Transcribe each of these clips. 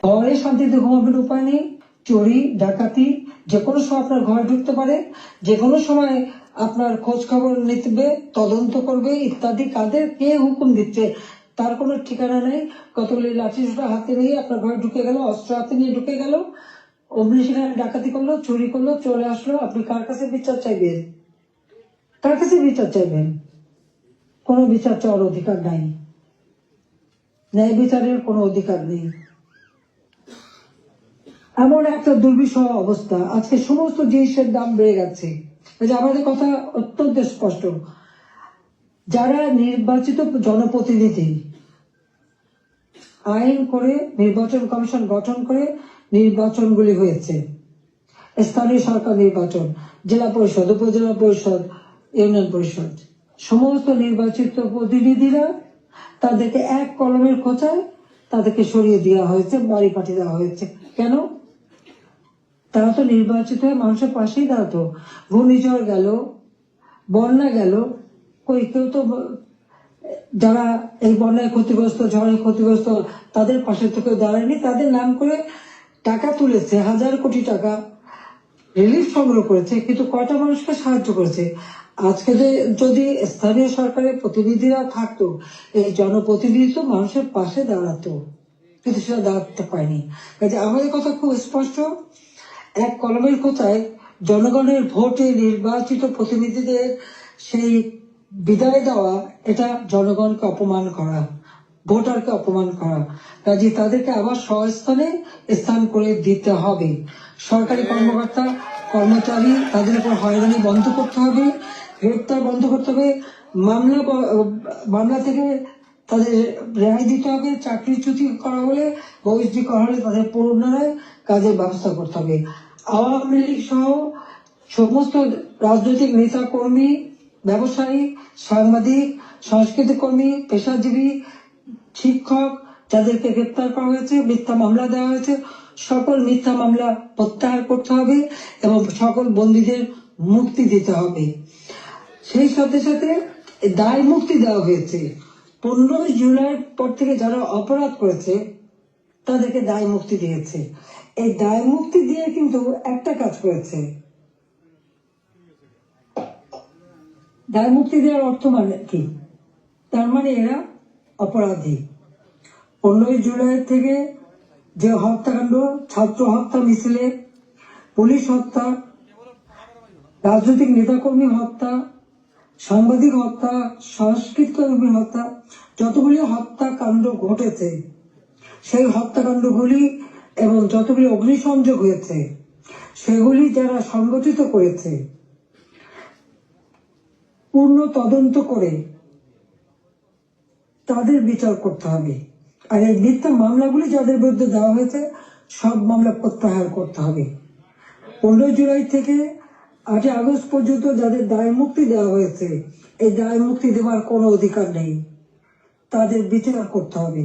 ঘরে শান্তিতে ঘুমাবেন উপায় নেই, চুরি ডাকাতি যে কোনো সময় আপনার ঘরে ঢুকতে পারে, যে কোনো সময় আপনার খোঁজ খবর নিতে তদন্ত করবে ইত্যাদি। কাদের কে হুকুম দিচ্ছে তার কোনো ঠিকানা নেই। কতগুলি লাঠি হাতে নিয়ে আপনার ঘরে ঢুকে গেল, অস্ত্র হাতে নিয়ে ঢুকে গেল, অমনি সেখানে ডাকাতি করলো, চুরি করলো, চলে আসলো। আপনি কার কাছে বিচার চাইবেন? কার কাছে বিচার চাইবেন? কোনো বিচার চাওয়ার অধিকার নাই, ন্যায় বিচারের কোনো অধিকার নেই। এমন একটা দুর্বিষহ অবস্থা, আজকে সমস্ত জিনিসের দাম বেড়ে গেছে। আমাদের কথা অত্যন্ত স্পষ্ট, যারা নির্বাচিত জনপ্রতিনিধি আইন করে নির্বাচন কমিশন গঠন করে নির্বাচনগুলি হয়েছে, স্থানীয় সরকার নির্বাচন, জেলা পরিষদ, উপজেলা পরিষদ, ইউনিয়ন পরিষদ, সমস্ত নির্বাচিত প্রতিনিধিরা তাদেরকে এক কলমের খোঁচায় তাদেরকে সরিয়ে দেওয়া হয়েছে, বাড়ি পাঠিয়ে দেওয়া হয়েছে। কেন? তারা তো নির্বাচিত হয়ে মানুষের পাশেই দাঁড়াতো। ঘূর্ণিঝড় গেল, বন্যা গেল, কই কেউ তো যারা এই বন্যায় ক্ষতিগ্রস্ত, ঝড়ে ক্ষতিগ্রস্ত তাদের পাশে তো কেউ দাঁড়ায়নি। তাদের নাম করে টাকা তুলেছে, 1000 কোটি টাকা রিলিফ সংগ্রহ করেছে, কিন্তু কয়টা মানুষকে সাহায্য করেছে? আজকে যদি স্থানীয় সরকারের প্রতিনিধিরা থাকতো, এই জনপ্রতিনিধি তো মানুষের পাশে দাঁড়াতো, কিন্তু সেটা দাঁড়াতে পারেনি। কাজে আমাদের কথা খুব স্পষ্ট, এক কলমের কোথায় জনগণের ভোটে নির্বাচিত প্রতিনিধিদের সেই বিদায় দেওয়া, এটা জনগণকে অপমান করা, ভোটারকে অপমান করা। কাজে তাদেরকে আবার স্বস্থানে স্থান করে দিতে হবে। সরকারি কর্মকর্তা কর্মচারী তাদের উপর হয়রানি বন্ধ করতে হবে, গ্রেপ্তার বন্ধ করতে হবে, মামলা থেকে তাদের রেহাই দিতে হবে, চাকরিচ্যুতি করা হলে, বহিষ্কৃত করা হলে তাদের পুনরায় কাজের ব্যবস্থা করতে হবে। আওয়ামী লীগ সহ সমস্ত রাজনৈতিক নেতা কর্মী, ব্যবসায়ী, সাংবাদিক, সংস্কৃতি কর্মী, পেশাজীবী, শিক্ষক যাদেরকে গ্রেপ্তার করা হয়েছে, মিথ্যা মামলা দেওয়া হয়েছে, সকল মিথ্যা মামলা প্রত্যাহার করতে হবে এবং সকল বন্দীদের মুক্তি দিতে হবে। সেই সাথে সাথে দায় মুক্তি দেওয়া হয়েছে। 15 জুলাই পর থেকে যারা অপরাধ করেছে তাদেরকে দায় মুক্তি দিয়েছে। এই দায় মুক্তি দিয়ে কিন্তু একটা কাজ করেছে, দায় মুক্তি দেওয়ার অর্থ মানে কি? তার মানে এরা অপরাধী। 15 জুলাই থেকে যে হত্যাকাণ্ড, ছাত্র হত্যা মিছিলে, পুলিশ হত্যা, রাজনৈতিক নেতাকর্মী হত্যা, সাংবাদিক হত্যা, সংস্কৃতি কর্মী হত্যা, যতগুলি হত্যাকাণ্ড ঘটেছে, সেই হত্যাকাণ্ডগুলি এবং যতগুলি অগ্নিসংযোগ হয়েছে সেগুলি যারা সংগঠিত করেছে পূর্ণ তদন্ত করে তাদের বিচার করতে হবে। আর এই মিথ্যা মামলাগুলি যাদের বিরুদ্ধে দেওয়া হয়েছে সব মামলা প্রত্যাহার করতে হবে। 15 জুলাই থেকে 8 আগস্ট পর্যন্ত যাদের দায় মুক্তি দেওয়া হয়েছে, এই দায় মুক্তি দেওয়ার কোনো অধিকার নেই, তাদের বিচার করতে হবে।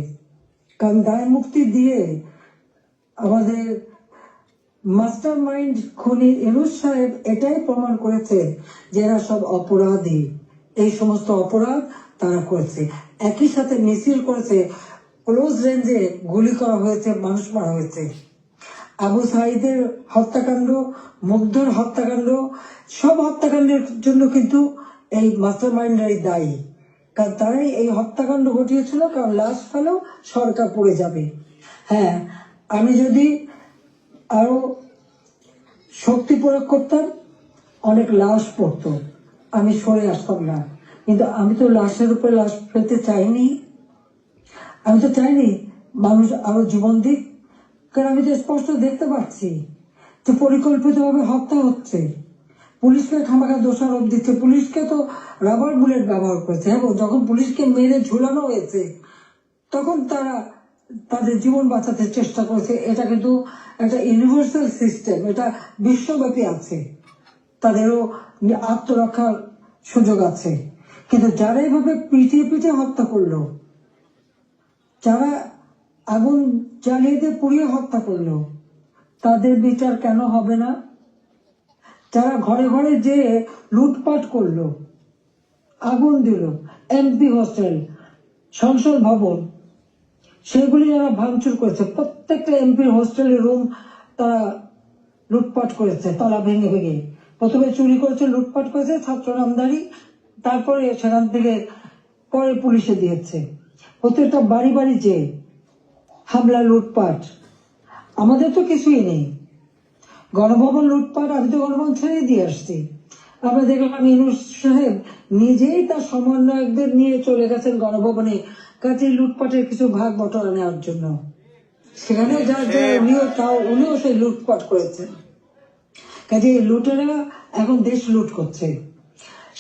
কারণ দায় মুক্তি দিয়ে আমাদের মাস্টার মাইন্ড খুনি ইউনূস সাহেব এটাই প্রমাণ করেছে যে এরা সব অপরাধী, এই সমস্ত অপরাধ তারা করেছে। একই সাথে মিছিল করেছে, ক্লোজ রেঞ্জে গুলি করা হয়েছে, মানুষ মারা হয়েছে। আবু সাঈদের হত্যাকাণ্ড, মুগ্ধর হত্যাকাণ্ড, সব হত্যাকাণ্ডের জন্য কিন্তু এই মাস্টার মাইন্ডরাই দায়ী। কারণ তারাই এই হত্যাকাণ্ড ঘটিয়েছিল, কারণ লাশ ফেলেও সরকার পড়ে যাবে। হ্যাঁ, আমি যদি আরো শক্তি প্রয়োগ করতাম অনেক লাশ পড়তো, আমি সরে আসতাম না। কিন্তু আমি তো লাশের উপরে লাশ ফেলতে চাইনি, আমি তো চাইনি মানুষ আরো জীবন দিক। কারণ আমি তো স্পষ্ট দেখতে পাচ্ছি যে পরিকল্পিতভাবে হত্যা হচ্ছে, পুলিশকে খামাখা দোষারোপ দিচ্ছে, পুলিশকে তো রাবার বুলেট ব্যবহার করেছে। এবং যখন পুলিশকে মেরে ঝুলানো হয়েছে তখন তারা তাদের জীবন বাঁচাতে চেষ্টা করেছে। এটা কিন্তু একটা ইউনিভার্সাল সিস্টেম, এটা বিশ্বব্যাপী আছে, তাদেরও আত্মরক্ষার সুযোগ আছে। কিন্তু যারা এইভাবে পিটিয়ে পিটিয়ে হত্যা করলো, যারা আগুন জ্বালিয়ে দিয়ে পুড়িয়ে হত্যা করলো, তাদের বিচার কেন হবে না? যারা ঘরে ঘরে যে লুটপাট করলো, আগুন দিল, এমপি হোস্টেল, সংসদ ভবন, সেগুলি যারা ভাঙচুর করেছে, প্রত্যেকটা এমপির হোস্টেলের রুম তারা লুটপাট করেছে, তালা ভেঙে ভেঙে। প্রথমে চুরি করেছে, লুটপাট করেছে ছাত্র নামদারি, তারপরে সেখান থেকে পরে পুলিশে দিয়েছে। প্রত্যেকটা বাড়ি বাড়ি যে হামলা, লুটপাট। আমাদের তো কিছুই নেই। গণভবন লুটপাট, আমি তো গণভবন ছেড়ে দিয়ে আসছি। আমরা দেখলাম ইউনূস সাহেব নিজেই তার সমন্বয়কদের নিয়ে চলে গেছেন গণভবনে, কাজে লুটপাটের কিছু ভাগ বটরা নেওয়ার জন্য। সেখানে যা যা উনিও সেই লুটপাট করেছেন। কাজে লুটেরা এখন দেশ লুট করছে।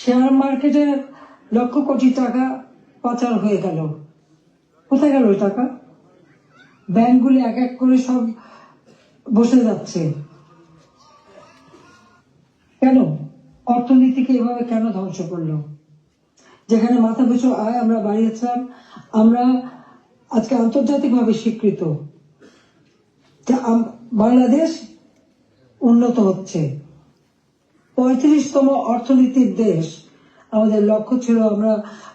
শেয়ার মার্কেটে লক্ষ কোটি টাকা পাচার হয়ে গেল। কোথায় গেল ওই টাকা? ব্যাংকগুলি এক এক করে সব বসে যাচ্ছে। কেন? অর্থনীতিকে এভাবে কেন ধ্বংস করলো? যেখানে মাথা পিছু আয় আমরা বাড়িয়েছিলাম, আমরা আজকে আন্তর্জাতিকভাবে স্বীকৃত যে বাংলাদেশ উন্নত হচ্ছে, 35তম অর্থনীতির দেশ। আমাদের লক্ষ্য ছিল, আমরা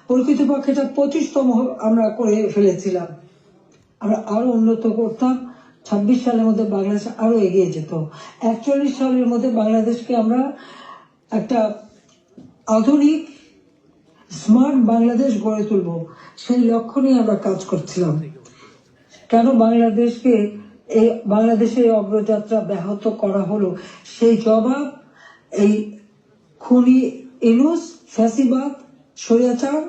প্রকৃতপক্ষে 25তম আমরা করে ফেলেছিলাম। আমরা আরো উন্নত করতাম। 26 সালের মধ্যে বাংলাদেশ আরো এগিয়ে যেত। 41 সালের মধ্যে বাংলাদেশকে আমরা একটা আধুনিক স্মার্ট বাংলাদেশ গড়ে তুলব, সেই লক্ষ্য নিয়ে আমরা কাজ করছিলাম। কেন বাংলাদেশের অগ্রযাত্রা ব্যাহত করা হলো, সেই জবাব এই খুনি ইউনূস, ফ্যাসিবাদ, স্বৈরাচার,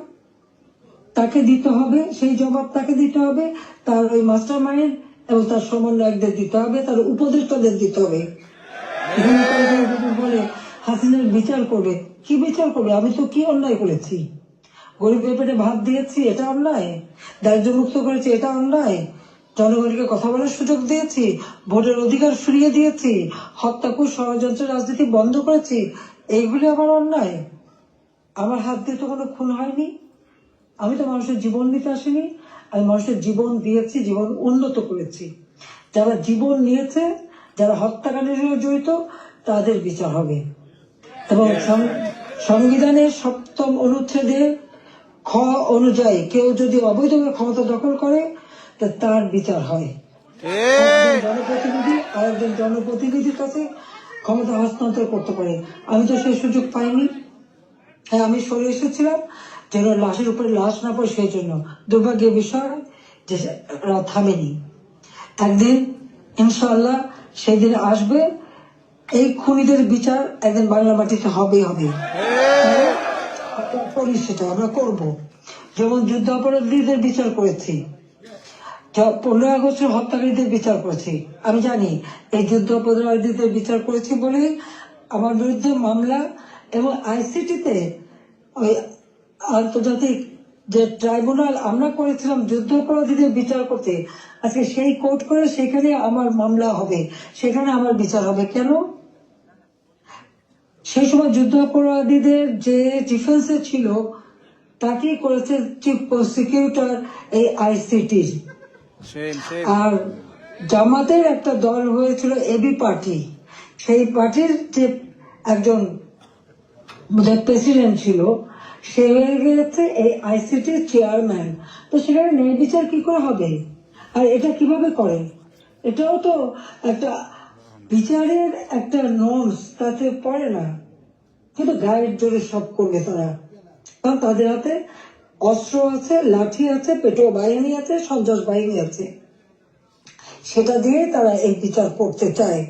তাকে দিতে হবে। সেই জবাব তাকে দিতে হবে, তার ওই মাস্টার মাইন্ড এবং তার সমন্বয়কদের দিতে হবে, তার উপদেষ্টাদের দিতে হবে। বলে হাসিনার বিচার করবে। কি বিচার করবে? আমি তো কি অন্যায় করেছি? গরিবের পেটে ভাত দিয়েছি, এটা অন্যায়? দারিদ্র মুক্ত করেছি, এটা অন্যায়? জনগণকে কথা বলার সুযোগ দিয়েছি, ভোটের অধিকার ফিরিয়ে দিয়েছি, হত্যাকুশ ষড়যন্ত্র রাজনীতি বন্ধ করেছি, এইগুলি আমার অন্যায়? আমার হাত দিয়ে তো কোনো খুন হয়নি। আমি তো মানুষের জীবন দিতে আসিনি, আমি মানুষের জীবন দিয়েছি, জীবন উন্নত করেছি। যারা জীবন নিয়েছে, যারা হত্যাকাণ্ডের সঙ্গে জড়িত, তাদের বিচার হবে। এবং সংবিধানের 7ম অনুচ্ছেদে খ অনুযায়ী কেউ যদি অবৈধভাবে ক্ষমতা দখল করে, তার বিচার হয়। জনপ্রতিনিধি আরেকজন জনপ্রতিনিধির কাছে ক্ষমতা হস্তান্তর করতে পারে। আমি তো সেই সুযোগ পাইনি। হ্যাঁ, আমি সরে এসেছিলাম যেন লাশের উপরে লাশ না পড়ে, সেই জন্য। দুর্ভাগ্যের বিষয় যে থামেনি। একদিন ইনশাআল্লাহ সেই দিন আসবে, এই খুনিদের বিচার একদিন বাংলা মাটিতে হবেই হবে। সেটা আমরা করবো। যেমন যুদ্ধ অপরাধীদের বিচার করেছি, 15 আগস্টের হত্যাকারীদের বিচার করেছি। আমি জানি এই যুদ্ধ অপরাধীদের বিচার করেছি বলে আমার বিরুদ্ধে মামলা, এবং আইসিটিতে ওই আন্তর্জাতিক যে ট্রাইব্যুনাল আমরা করেছিলাম যুদ্ধ অপরাধীদের বিচার করতে, আজকে সেই কোর্ট করে সেখানে আমার মামলা হবে, সেখানে আমার বিচার হবে। কেন? সেই সময় যুদ্ধ অপরাধীদের যে ডিফেন্সে ছিল, তাকেই করেছে চিফ প্রসিকিউটর এই আইসিটির। আর জামাতের একটা দল হয়েছিল এবি পার্টি, সেই পার্টির যে একজন প্রেসিডেন্ট ছিল, সে হয়ে গেছে এই আইসিটির চেয়ারম্যান। তো সেখানে ন্যায় বিচার কি করে হবে? আর এটা কিভাবে করে? এটাও তো একটা বিচারের একটা নর্মস, তাতে পড়ে না। কিন্তু গায়ের জোরে সব করবে তারা, কারণ তাদের হাতে অস্ত্র আছে, লাঠি আছে, পেটো বাহিনী আছে, সন্ত্রাস বাহিনী আছে। সেটা দিয়ে তারা এই বিচার করতে চায়,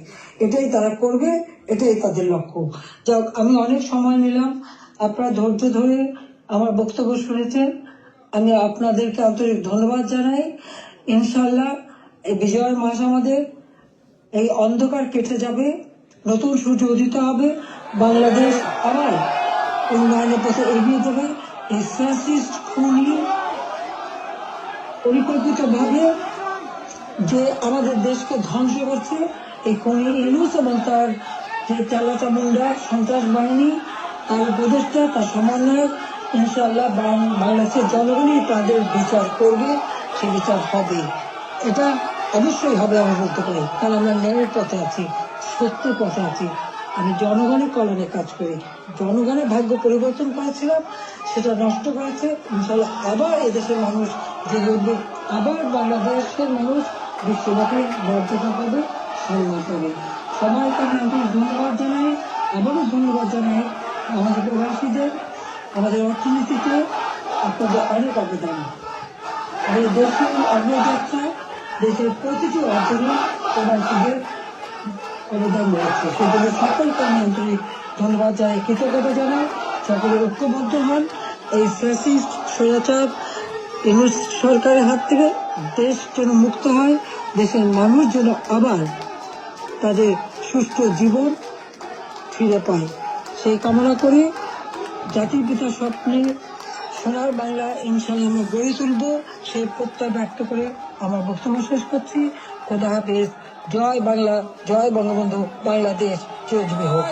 এটাই তারা করবে, এটাই তাদের লক্ষ্য। যাক, আমি অনেক সময় নিলাম, আপনারা ধৈর্য ধরে আমার বক্তব্য শুনেছেন, আমি আপনাদেরকে আন্তরিক ধন্যবাদ জানাই। ইনশাল্লাহ এই বিজয়ের মাস আমাদের, এই অন্ধকার কেটে যাবে, নতুন সূর্য উদিত হবে, বাংলাদেশ আবার উন্নয়নের পথে এগিয়ে যাবে। এই ফ্যাসিস্ট খুনি পরিকল্পিতভাবে যে আমাদের দেশকে ধ্বংস করছে, এই খুনি ইউনূস এবং তার যে চালাচামুন্ডা সন্ত্রাস বাহিনী, তার উপদেষ্টা, তার সমন্বয়ক, ইনশাআল্লাহ বাংলাদেশের জনগণই তাদের বিচার করবে, সে বিচার হবে। এটা অবশ্যই হবে, আমি বলতে পারি, কারণ আমরা ন্যায়ের পথে আছি, সত্যের পথে আছি। আমি জনগণের কল্যাণে কাজ করি। জনগণের ভাগ্য পরিবর্তন করেছিলাম, সেটা নষ্ট করেছে। ইনশাআল্লাহ আবার এদেশের মানুষ জেগে উঠবে, আবার বাংলাদেশের মানুষ বিশ্বব্যাপী মর্যাদা পাবে, সম্মান পাবে। সবাইকে আমি আন্তরিক ধন্যবাদ জানাই। আবারও ধন্যবাদ জানাই আমাদের প্রবাসীদের, আমাদের অর্থনীতিতে আপনাদের অনেক অবদান। এই দেশের অগ্রযাত্রা, দেশের প্রতিটি অর্জনে প্রবাসীদের অবদান রয়েছে। সেজন্য সকলকে আমি আন্তরিক ধন্যবাদ জানাই, কৃতজ্ঞতা জানাই। সকলে ঐক্যবদ্ধ হন, এই ফ্যাসিস্ট স্বৈরাচার ইউনূস সরকারের হাত থেকে দেশ যেন মুক্ত হয়, দেশের মানুষ যেন আবার তাদের সুষ্ঠু জীবন ফিরে পায়, সেই কামনা করে জাতির পিতার স্বপ্নে সোনার বাংলা ইনশাআল্লাহ আমরা গড়ে তুলব, সেই প্রত্যয় ব্যক্ত করে আমার বক্তব্য শেষ করছি। খোদা হাফেজ। জয় বাংলা, জয় বঙ্গবন্ধু, বাংলাদেশ চিরজীবী হোক।